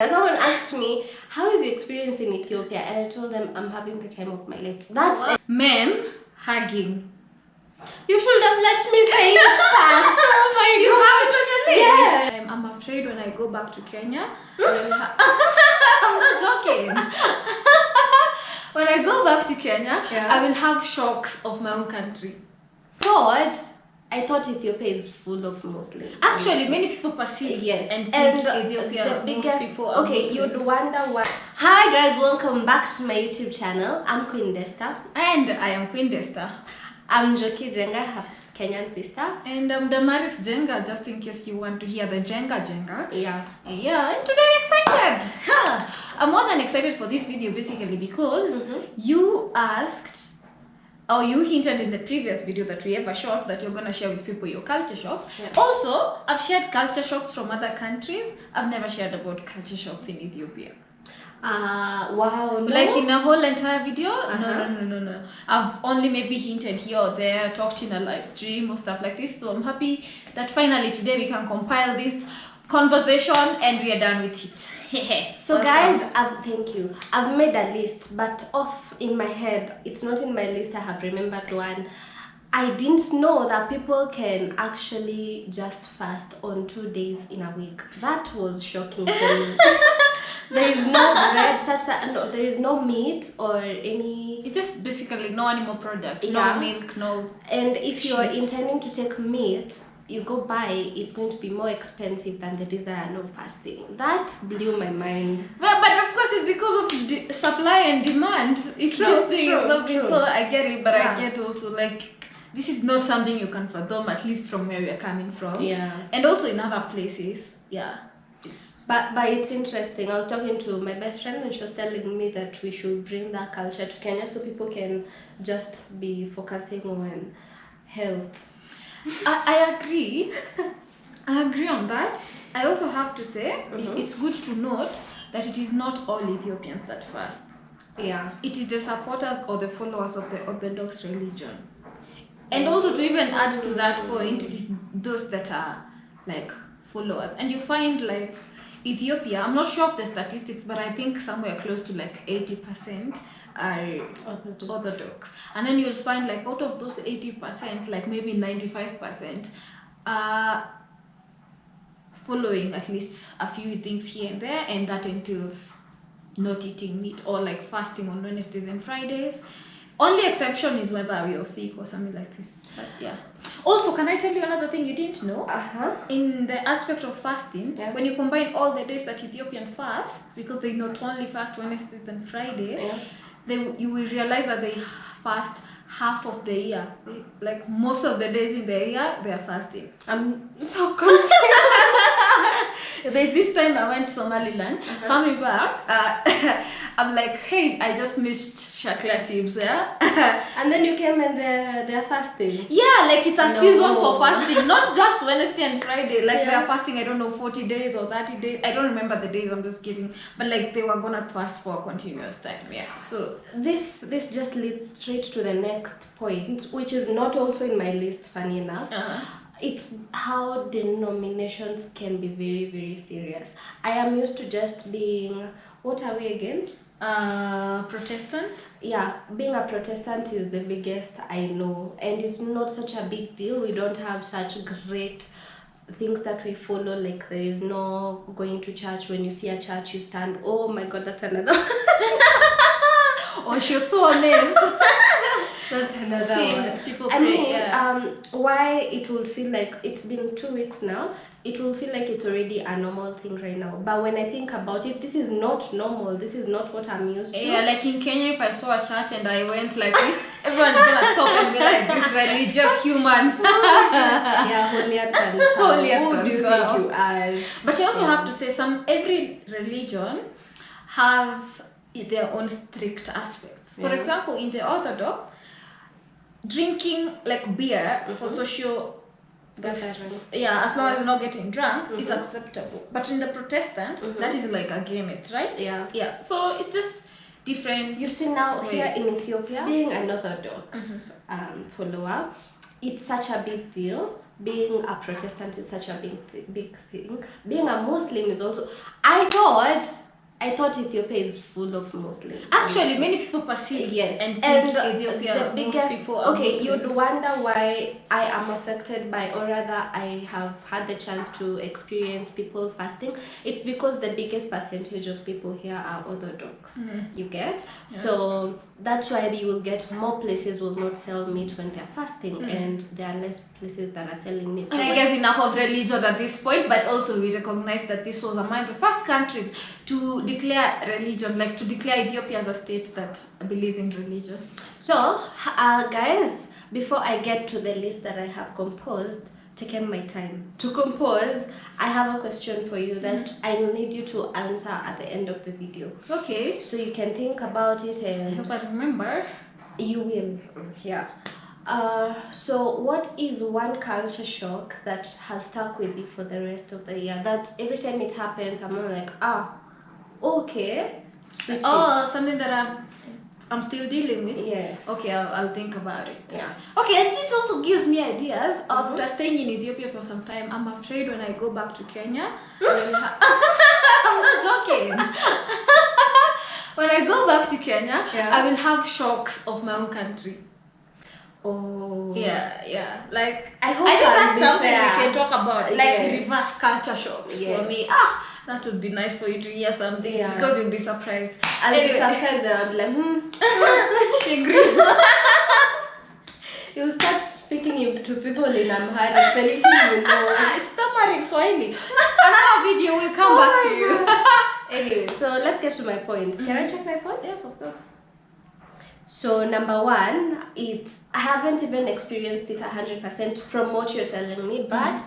Someone asked me, how is the experience in Ethiopia? And I told them, I'm having the time of my life. That's it. Men hugging. You should have let me say it fast. Oh my You God. have it on your list? Yeah. I'm afraid when I go back to Kenya, I'm not joking. When I go back to Kenya, I will have shocks of my own country. God, I thought Ethiopia is full of Muslims. Actually, many people perceive and think Ethiopia, most people are Muslims. You'd wonder why. Hi guys, welcome back to my YouTube channel. I'm Queen Desta. And I am Queen Desta. I'm Joki Jenga, her Kenyan sister. And I'm Damaris Jenga, just in case you want to hear the Jenga. Yeah. Yeah, and today we're excited. I'm more than excited for this video basically because you asked, or you hinted in the previous video that we ever shot that you're going to share with people your culture shocks. Yeah. Also, I've shared culture shocks from other countries. I've never shared about culture shocks in Ethiopia. Wow. No? Like in a whole entire video? No. I've only maybe hinted here or there, talked in a live stream or stuff like this. So I'm happy that finally today we can compile this conversation and we are done with it. So guys, thank you. I've made a list, but off in my head, it's not in my list. I have remembered one. I didn't know that people can actually just fast on 2 days in a week. That was shocking for me. There is no bread, there is no meat or any. It's just basically no animal product, no milk, no. And if cheese. you're intending to take meat, you go buy, it's going to be more expensive than the days that are no fasting. That blew my mind. But of course it's because of the supply and demand. If this thing is not been so, I get it, but I get also like this is not something you can fathom, at least from where we are coming from. Yeah. And also in other places, But it's interesting. I was talking to my best friend and she was telling me that we should bring that culture to Kenya so people can just be focusing on health. I agree. I agree on that. I also have to say it's good to note that it is not all Ethiopians that fast. Yeah. It is the supporters or the followers of the Orthodox religion. And also to even add to that point, it is those that are like followers. And you find like Ethiopia, I'm not sure of the statistics, but I think somewhere close to like 80% are Orthodox. And then you'll find like out of those 80%, like maybe 95% are following at least a few things here and there, and that entails not eating meat or like fasting on Wednesdays and Fridays. Only exception is whether we are sick or something like this. But yeah. Also, can I tell you another thing you didn't know? In the aspect of fasting, when you combine all the days that Ethiopian fast, because they not only fast Wednesdays and Fridays, you will realize that they fast half of the year. Like most of the days in the year, they are fasting. I'm so confused. There's this time I went to Somaliland. Coming back, I'm like, hey, I just missed Shakla tips, And then you came and they're fasting. Yeah, like it's a season for fasting, not just Wednesday and Friday. Like they're fasting, I don't know, 40 days or 30 days. I don't remember the days, I'm just kidding. But like they were gonna fast for a continuous time, So this just leads straight to the next point, which is not also in my list, funny enough. It's how denominations can be very, very serious. I am used to just being, what are we again? Protestant? Yeah, being a Protestant is the biggest I know, and it's not such a big deal. We don't have such great things that we follow, like there is no going to church. When you see a church you stand, oh my God, that's another Oh, she's so amazed. That's another one. People pray, why it will feel like it's been 2 weeks now, it will feel like it's already a normal thing right now. But when I think about it, this is not normal. This is not what I'm used to. Yeah, like in Kenya, if I saw a church and I went like this, everyone's gonna stop and be like, this religious human. Yeah, holier than thou. Who do you think you are? But you also have to say every religion has their own strict aspects. For example, in the Orthodox, drinking like beer for social gatherings, as long as you're not getting drunk, is acceptable. But in the Protestant, that is like against, right? Yeah. So it's just different. You see now ways. Here in Ethiopia, being an Orthodox follower, it's such a big deal being a Protestant is such a big thing. Being a Muslim is also. I thought Ethiopia is full of Muslims. Actually, many people perceive and think Ethiopia, most people are Muslims. You'd wonder why I am affected by, or rather I have had the chance to experience people fasting. It's because the biggest percentage of people here are Orthodox. You get? Yeah. So that's why you will get more places will not sell meat when they're fasting, and there are less places that are selling meat. So I guess enough of religion at this point, but also we recognize that this was among the first countries to declare religion, like to declare Ethiopia as a state that believes in religion. So, guys, before I get to the list that I have composed, taken my time to compose, I have a question for you that I need you to answer at the end of the video. Okay. So you can think about it and... I hope I remember. You will, yeah. So what is one culture shock that has stuck with you for the rest of the year? That every time it happens, I'm not like, okay. Something that I'm still dealing with? Yes. Okay, I'll think about it. Yeah. Okay, and this also gives me ideas. After staying in Ethiopia for some time, I'm afraid when I go back to Kenya, I'm not joking. When I go back to Kenya, I will have shocks of my own country. Oh. Yeah. Like, I think that's something we can talk about. Like reverse culture shocks for me. That would be nice for you to hear something because you'll be surprised. I'll be surprised and I'll be like, She agreed. You'll start speaking to people in Amharic, anything you know. Stammering Swahili. Another video will come back to you. Anyway, so let's get to my points. Can I check my phone? Yes, of course. So number one, I haven't even experienced it 100% from what you're telling me, but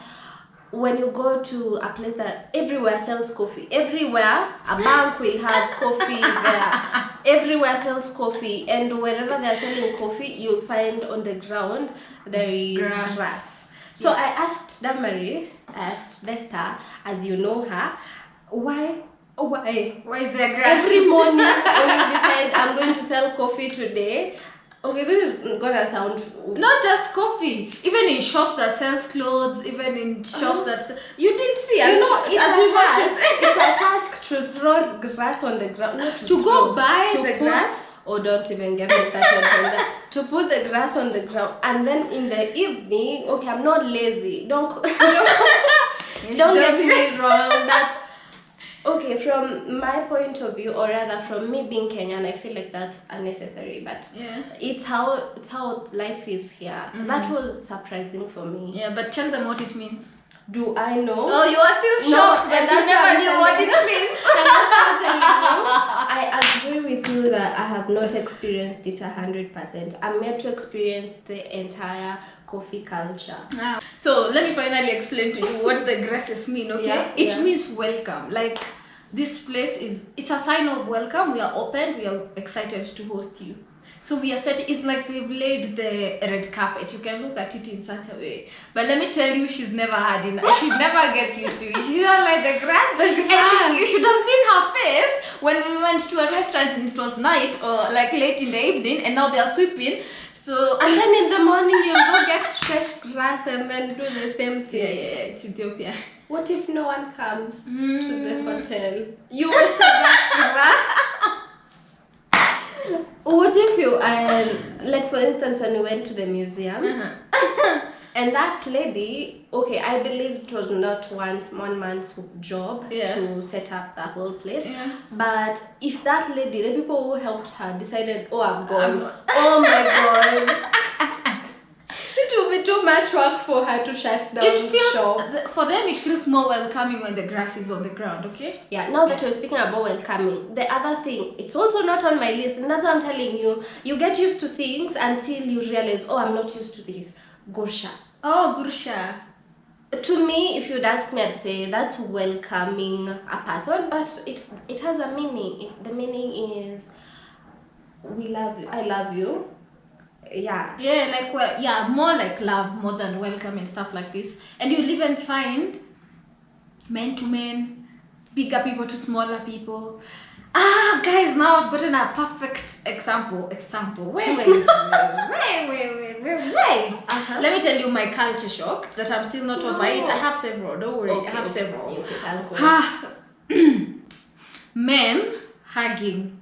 when you go to a place that everywhere sells coffee, everywhere a bank will have coffee there, everywhere sells coffee, and wherever they're selling coffee, you'll find on the ground there is grass. So I asked Damaris, I asked Desta, as you know her, why is there grass? Every morning when you decide I'm going to sell coffee today. Okay, this is gonna sound... Not just coffee, even in shops that sells clothes, even in shops that... You didn't see, it's a task to throw grass on the ground. Not to go buy the grass? Oh, don't even get me started on that. To put the grass on the ground, and then in the evening, okay, I'm not lazy. Don't get me wrong. That's... Okay, from my point of view, or rather from me being Kenyan, I feel like that's unnecessary, but it's how life is here. That was surprising for me. Yeah, but tell them what it means. Do I know? Oh, you are still shocked that you never knew what it means. I agree with you that I have not experienced it 100%. I'm yet to experience the entire coffee culture. So let me finally explain to you what the grasses mean, okay? It means welcome. Like, this place it's a sign of welcome. We are open, we are excited to host you. So we are set, it's like they've laid the red carpet. You can look at it in such a way. But let me tell you, she's never had enough. She never gets used to it. She's not like the grass. And you should have seen her face when we went to a restaurant and it was night or like late in the evening, and now they are sweeping. So and then in the morning you go get fresh grass and then do the same thing. Yeah, it's Ethiopia. What if no one comes to the hotel? You wasted that grass. What if you, like for instance, when we went to the museum, and that lady, okay, I believe it was not one month's job to set up the whole place, but if that lady, the people who helped her decided, oh, I'm gone, oh my god, it will be too much work for her to shut down the shop. For them, it feels more welcoming when the grass is on the ground, okay? Yeah, now that we're speaking about welcoming, the other thing, it's also not on my list, and that's what I'm telling you. You get used to things until you realize, oh, I'm not used to this. Gurusha. Oh, Gurusha. To me, if you'd ask me, I'd say that's welcoming a person, but it has a meaning. The meaning is, we love you, I love you. Yeah, like more like love more than welcome and stuff like this. And you'll even find men to men, bigger people to smaller people. Guys, now I've gotten a perfect example. Wait. Let me tell you my culture shock that I'm still not over it. I have several. Don't worry, I have several. Men hugging.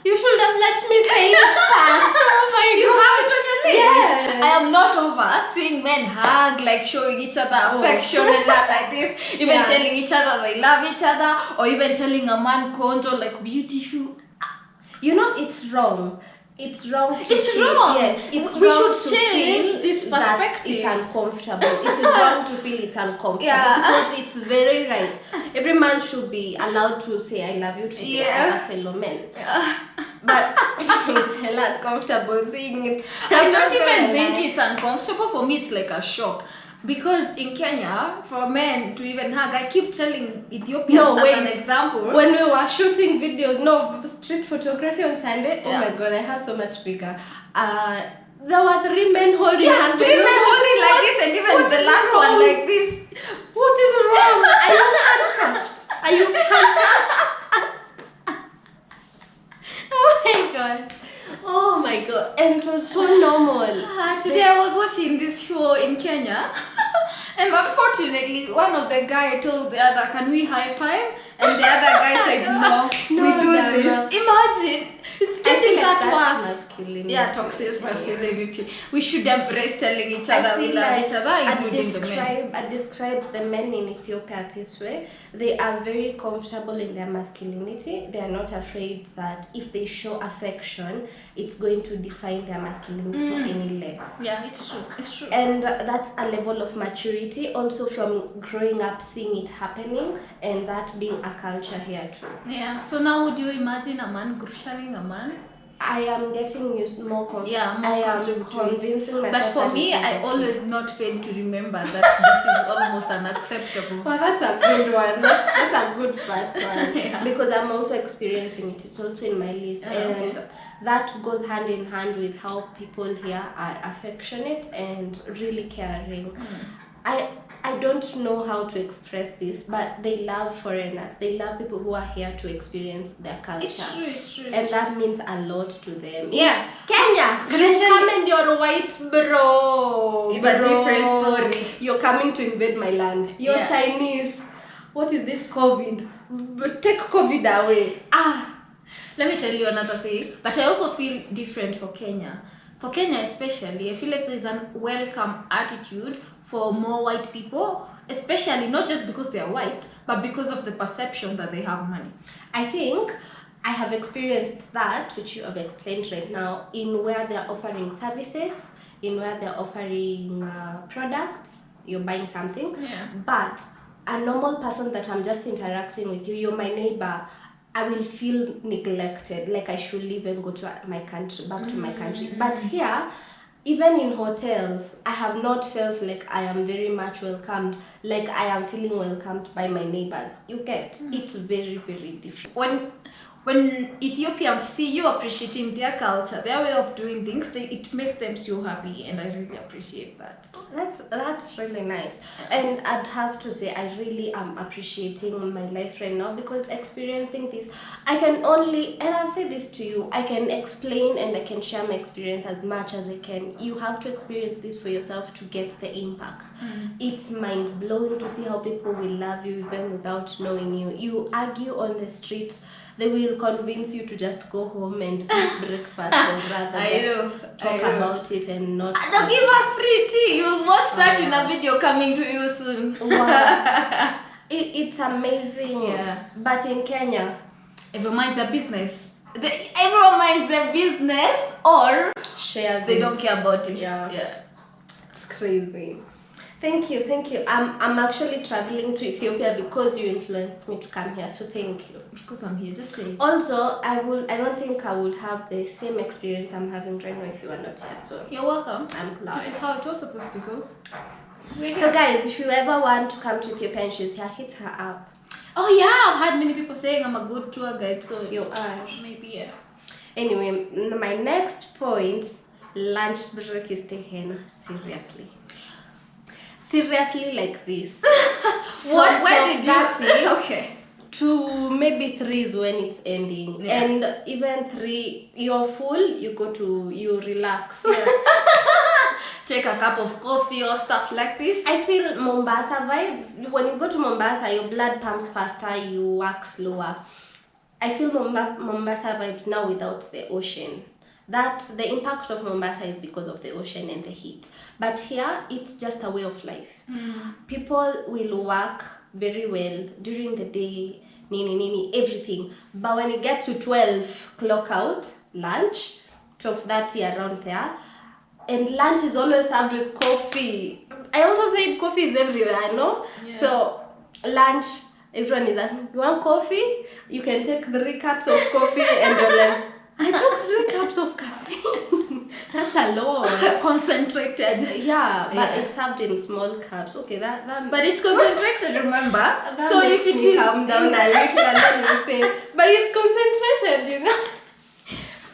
You should have let me say it first. Oh my You god. have it on your list. Yes. I am not over seeing men hug, like showing each other affection and love like this. Even telling each other they love each other, or even telling a man konjo like beautiful. You know, it's wrong. It's wrong. It's wrong. Yes, it's We wrong should to change feel this that perspective. it's uncomfortable. It is wrong to feel it's uncomfortable Yeah. because it's very right. Every man should be allowed to say "I love you" to their other fellow men. But it's hella uncomfortable seeing it. I don't even think it's uncomfortable. For me, it's like a shock. Because in Kenya, for men to even hug, I keep telling Ethiopians as an example. When we were shooting videos, street photography on Sunday, oh my god, I have so much bigger. There were 3 men holding hands. 3 men holding like this, and even the last one like this. What is wrong? Are you handcuffed? Are you handcuffed? Oh my god. Oh my god. And it was so normal. Today I was watching this show in Kenya. And unfortunately, one of the guy told the other, "Can we high five?" And the other guy said, "No, we do this." Imagine, it's getting that worse. Yeah, toxic masculinity. We should embrace telling each other we love each other, including the men. I describe the men in Ethiopia this way. They are very comfortable in their masculinity. They are not afraid that if they show affection, it's going to define their masculinity any less. Yeah, it's true. It's true. And that's a level of maturity, also from growing up, seeing it happening, and that being a culture here too. Yeah. So now, would you imagine a man Gurushaing a man? I am getting used more comfortable. Yeah, more I am comfortable. convincing myself. But for that me, it is I okay. always not fail to remember that this is almost unacceptable. Well, that's a good one. That's a good first one. Yeah. Because I'm also experiencing it. It's also in my list. And that goes hand in hand with how people here are affectionate and really caring. I don't know how to express this, but they love foreigners. They love people who are here to experience their culture. It's true. And that means a lot to them. Yeah. Kenya, you come and you're white, bro. It's a different story. You're coming to invade my land. You're Chinese. What is this COVID? Take COVID away. Let me tell you another thing. But I also feel different for Kenya. For Kenya especially, I feel like there's a welcome attitude for more white people, especially not just because they are white, but because of the perception that they have money. I think I have experienced that, which you have explained right now, in where they're offering services, in where they're offering products, you're buying something. Yeah. But a normal person that I'm just interacting with you, you're my neighbor, I will feel neglected, like I should leave and go to my country, back to my country. But here, even in hotels, I have not felt like I am very much welcomed, like I am feeling welcomed by my neighbors. You get? It's very, very different. When Ethiopians see you appreciating their culture, their way of doing things, it makes them so happy, and I really appreciate that. That's really nice. And I'd have to say I really am appreciating my life right now, because experiencing this, I can only, and I'll say this to you, I can explain and I can share my experience as much as I can. You have to experience this for yourself to get the impact. It's mind-blowing to see how people will love you even without knowing you. You argue on the streets, they will convince you to just go home and eat breakfast and rather just talk about it and not... Now give us free tea. You'll watch that in a video coming to you soon. Wow. It's amazing. Yeah. But in Kenya... Everyone minds their business. Everyone minds their business or shares they don't care about it. Yeah. It's crazy. Thank you. I'm actually traveling to Ethiopia because you influenced me to come here, so thank you. Because I'm here, just say it. Also, I don't think I would have the same experience I'm having right now if you are not here, so you're welcome. I'm glad. This is how it was supposed to go. So guys, if you ever want to come to Ethiopia and she's here, hit her up. Oh yeah, I've had many people saying I'm a good tour guide, so you are. Maybe, yeah. Anyway, my next point, lunch break is taken seriously. Seriously like this. Where did you... Okay. to maybe 3 is when it's ending. Yeah. And even 3, you're full, you relax. Yeah. Take a cup of coffee or stuff like this. I feel Mombasa vibes. When you go to Mombasa, your blood pumps faster, you work slower. I feel Mombasa vibes now without the ocean. That the impact of Mombasa is because of the ocean and the heat. But here, it's just a way of life. People will work very well during the day, everything. But when it gets to 12, clock out, lunch, 12:30 around there, and lunch is always served with coffee. I also said coffee is everywhere, no? Yeah. So lunch, everyone is asking, you want coffee? You can take 3 cups of coffee, and you're like, I took 3 cups of coffee. That's a lot. Concentrated. Yeah, but Yeah. it's served in small cups. Okay, that But it's concentrated, remember? that So makes if it me is calm down a little, and then you say, but it's concentrated, you know.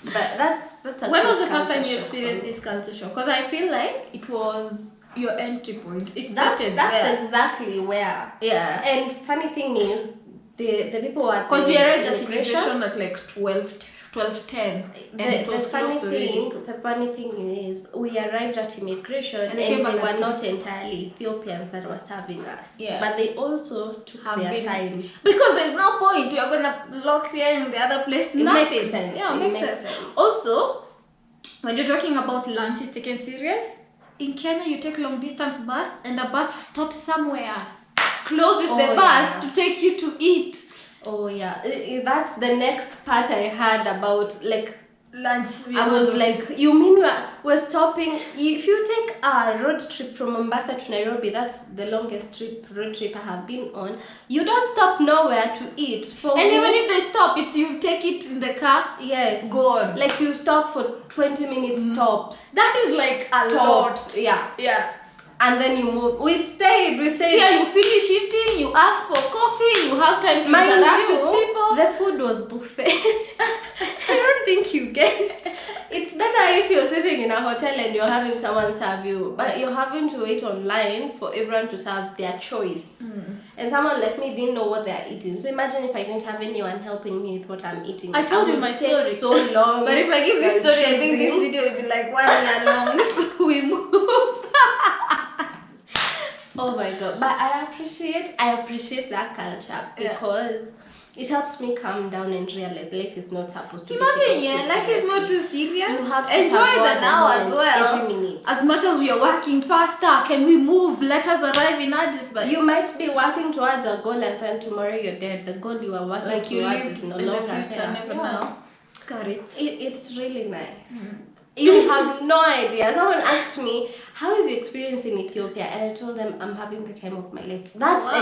But that's a When good was the first culture time you shock experienced for me. this culture shock? Because I feel like it was your entry point. It That's started there. exactly where. Yeah. And funny thing is, the people at Because the we arrived at immigration, immigration at like 12:10, and it was closed already. the funny thing is, we arrived at immigration And and they came they back were at not entirely Ethiopians that were serving us. Yeah. But they also took Have their been- time. Because there's no point. You're gonna lock here in the other place. It Nothing. makes sense. Yeah, It makes makes sense. sense. Also, when you're talking about lunch is taken serious, in Kenya you take long distance bus and the bus stops somewhere, closes the Oh, bus yeah. to take you to eat. Oh yeah, that's the next part I heard about. Like, Lunch. I was like, you mean we're stopping? If you take a road trip from Mombasa to Nairobi, that's the longest road trip I have been on. You don't stop nowhere to eat. And even if they stop, it's you take it in the car. yes, Go on. Like you stop for 20 minutes tops, That is like a lot. tops. Yeah, Yeah. and then you move. We stayed. Here you finish eating, you ask for coffee, you have time to Mind interact you, with people. the food was buffet. I don't think you get it. It's better if you're sitting in a hotel and you're having someone serve you, but you're having to wait online for everyone to serve their choice. And someone like me didn't know what they're eating. So imagine if I didn't have anyone helping me with what I'm eating. I told you would my take story. so long. But if I give this story, I think this confusing. video will be like 1 year long. So we move. Oh my god! But I appreciate that culture Yeah. because it helps me calm down and realize life is not supposed to be Imagine, taken yeah, too life is not seriously. too serious. You have to Enjoy savor the now as moment, well. every minute. As much as we are working faster, can we move? Let us arrive in Addis. But You might be working towards a goal and then tomorrow you're dead. The goal you are working like you towards live is no in the longer future, there. never Yeah. know. Got it. It's really nice. You have no idea. Someone asked me, how is the experience in Ethiopia? And I told them I'm having the time of my life. That's Wow.